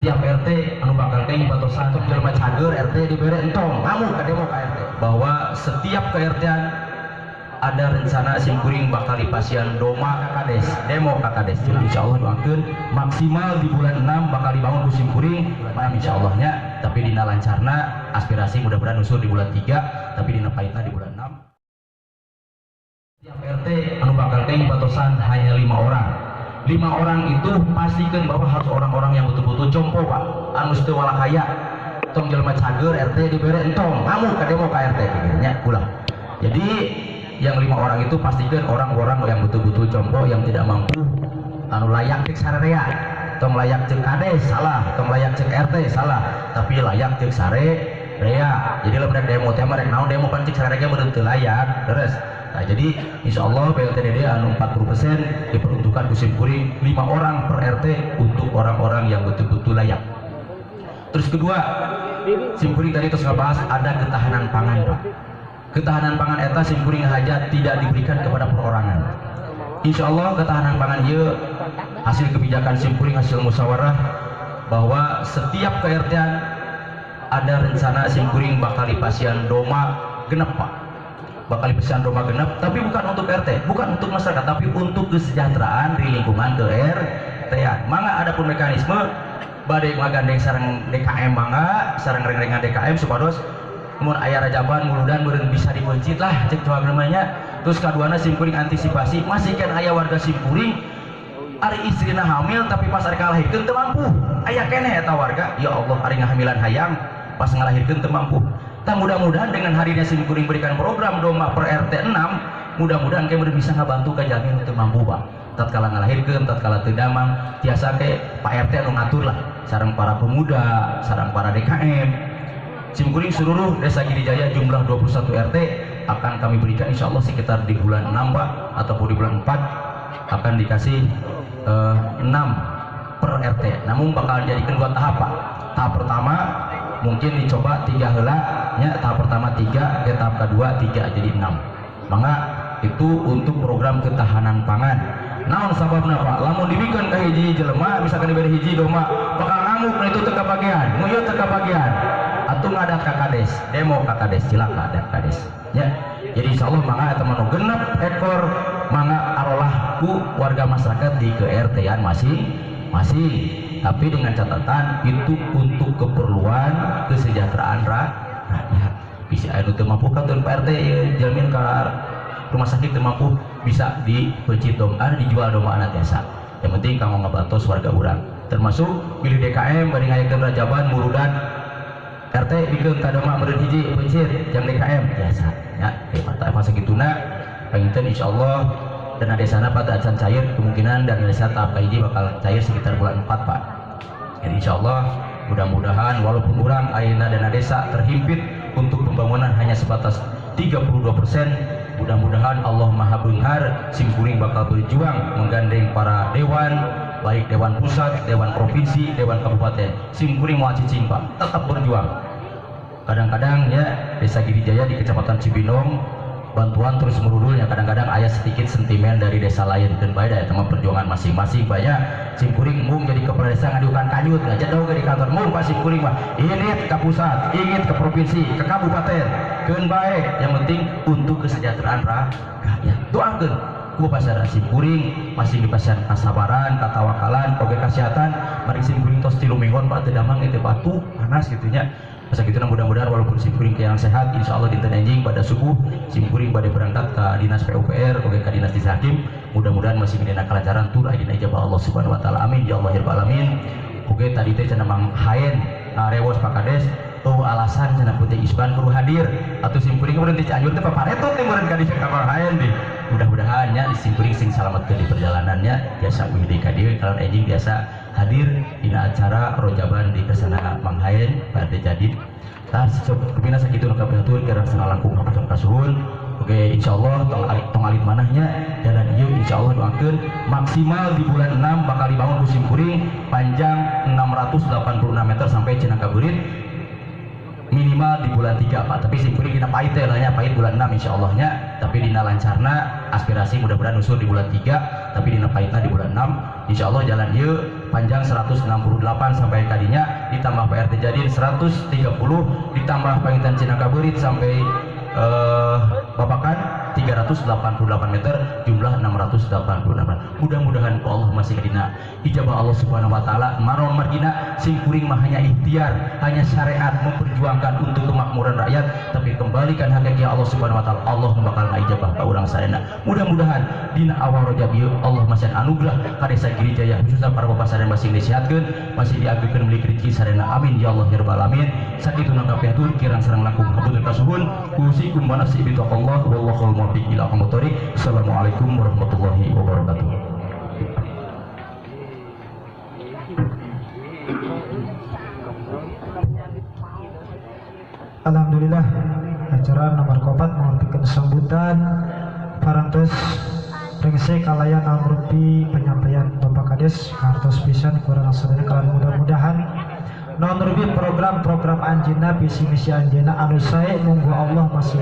tiap RT anu bakal teh batosan untuk jelema cager RT dibere entong ngamuk ka demo ka RT bahwa setiap ke RT-an ada rencana simkuring bakal dipasian doma kakades demo kakades jadi insyaallah doakeun maksimal di bulan 6 bakal dibangun ku simkuring insyaallah nya tapi dina lancarna aspirasi mudah-mudahan usul di bulan 3 tapi dina pahitna di bulan 6 tiap RT anu bakal teh batosan hanya 5 orang 5 orang itu pastikan bahwa harus orang-orang yang betul-betul compo pak anu teu walakaya tong jelema cager RT dibere entong ngamuk ka demo ka RT nya ulah jadi yang 5 orang itu pastikan orang-orang yang betul-betul compo yang tidak mampu anu layak cek sararea tong layak cek kades salah tong layak cek RT salah tapi layak cek sararea jadi lamun demo teh mah rek naon demo kan cek sararea meureun teu layak terus nah jadi insyaallah PLTDD anu 40% diperuntukkan ku simkuring 5 orang per RT untuk orang-orang yang betul-betul layak. Terus kedua simkuring tadi terus ngebahas ada ketahanan pangan pak. Ketahanan pangan eta simkuring hajat tidak diberikan kepada perorangan. Insyaallah ketahanan pangan ieu hasil kebijakan simkuring hasil musyawarah bahwa setiap ke RT-an ada rencana simkuring bakal dipasian doma genep pak. Bakal dipesan doma genep tapi bukan untuk RT bukan untuk masyarakat tapi untuk kesejahteraan di lingkungan ke RT-an mangga ada pun mekanisme badai ngagandeng sareng DKM mangga sareng reng-rengan DKM supados mun aya rajaban muludan meureun bisa dibencit lah cek coba namanya terus kaduana simkuring antisipasi masih kan aya warga simkuring ari istrina hamil tapi pas ari kalahirkeun teu mampu aya keneh eta warga ya Allah ari ngahamilan hayang pas ngalahirkeun teu mampu. Tak mudah-mudahan dengan hadirnya simkuring berikan program doma per RT 6 mudah-mudahan kayak bisa ngabantu ke jamin untuk mampu pak tatkala ngalahirkeun tatkala teu damang tiasa ke Pak RT anu ngatur lah sareng para pemuda sareng para DKM simkuring seluruh desa Gidijaya jumlah 21 RT akan kami berikan insyaallah sekitar di bulan 6 pak ataupun di bulan 4 akan dikasih 6 per RT namun bakal jadikan 2 tahap pak tahap pertama mungkin dicoba 3 heula nya tahap pertama 3 tahap kedua 3 jadi 6 maka itu untuk program ketahanan pangan naon sababna pak lamun dibikin ke hiji jelema misalkan diberi hiji doma bakal ngamuk na itu teu kabagian nguyeuh teu kabagian atuh ngadat ka kades demo ka kades cilaka adat kades nya jadi insyaallah mangga eta mah genep ekor mangga arolah ku warga masyarakat di ke RT-an masing tapi dengan catatan itu untuk keperluan kesejahteraan rakyat bisa anu teu mampu ka Pak RT jamin ka rumah sakit teu mampu bisa dipencit doma dijual doma anak biasa yang penting kamu ngebantos warga urang termasuk pilih DKM bari ngayakeun rajaban muludan RT bikin ka doma meureun hiji pencit jam DKM biasa ya mata masa kituna panginten insyaallah dana desana pada acan cair kemungkinan dana desa tahap hiji bakal cair sekitar bulan 4 pak jadi insyaallah mudah-mudahan walaupun orang ayeuna dana desa terhimpit untuk pembangunan hanya sebatas 32%, mudah-mudahan Allah Maha Benghar simkuring bakal berjuang menggandeng para dewan baik dewan pusat, dewan provinsi, dewan kabupaten simkuring moal cicing pak tetap berjuang kadang-kadang ya desa Gidijaya di kecamatan Cibinong bantuan terus merudulnya kadang-kadang ayah sedikit sentimen dari desa lain dan baik ya teman perjuangan masing-masing banyak simkuring mung jadi kepala desa ngadukan kanyut aja dong di kantor mung pak simkuring mah ingin ke pusat ingin ke provinsi ke kabupaten keun baik yang penting untuk kesejahteraan rakyat doakeun ku pasar simkuring masih di pasar kasabaran katawakalan oge kesehatan mari simkuring tos 3 minggon pak teu damang itu batu panas gitunya masa gitu mudah-mudahan walaupun simkuring yang sehat insyaallah dinten enjing pada subuh simkuring pada berangkat ke dinas PUPR oke ke dinas Desa Hakim mudah-mudahan masih dina kelancaran tur ayeuna ijabah Allah Subhanahu wa taala amin ya Allah ya rabbal alamin oke tadi teh cenah Mang Haen ngarewas Pak Kades tuh alasan cenah Putih Isban kudu hadir atau simkuring meureun di Cianjur teh paparetot teh meureun ka Desa Mang Haen di mudah-mudahan nya di simkuring sing salametkeun di perjalanannya biasa wihdi ka dieu kalau enjing biasa hadir dina acara rojaban di kesana Mang Haen pada jadi tah kepina sakitu nu kapiatur kira sana langkung hatur kasuhun oke insyaallah tong alit manahnya dan ieu insyaallah doakeun maksimal di bulan 6 bakal dibangun ku simkuring panjang 686 meter sampai Cinangka Beurit minimal di bulan 3 Pak tapi simkuring dina pahit teh lahnya pahit bulan 6 insyaallah nya tapi dina lancarna aspirasi mudah-mudahan usul di bulan 3 tapi dina pahitna di bulan 6 insyaallah jalan ieu panjang 168 sampai kadinya ditambah PRT Jadin 130 ditambah Pangitan Cinaka Berit sampai Babakan 388 meter, jumlah 688. Mudah-mudahan Allah masih kadina ijabah Allah Subhanahu wa taala. Maron margina sing kuring mah hanya ikhtiar, hanya syariat memperjuangkan untuk kemakmuran rakyat, tapi kembalikan hakiki Allah Subhanahu wa taala. Allah bakal ngaijabah ka urang sadayana. Mudah-mudahan dina awal Rajab ieu Allah masih anugerah ka desa Girijaya, khususnya para bapak sadayana masih disihatkeun, masih diagekeun meuli rezeki sadayana. Amin ya Allah ya rabbal alamin. Sakitu nangkapiatur kirang sareng langkung hapunten kasuhun. Usikum wa nafsi bi taqwallah wallahu muwaffiq ila aqwamit thoriq. Assalamualaikum warahmatullahi wabarakatuh. Alhamdulillah acara nomor 4 menghormati sambutan parantos rengsek kalayan alrupi penyampaian Bapak Kades hartos pisan kurang sadaya kalian mudah-mudahan non rupi program-program anjeunna visi misi anjeunna anu sae monggo Allah masih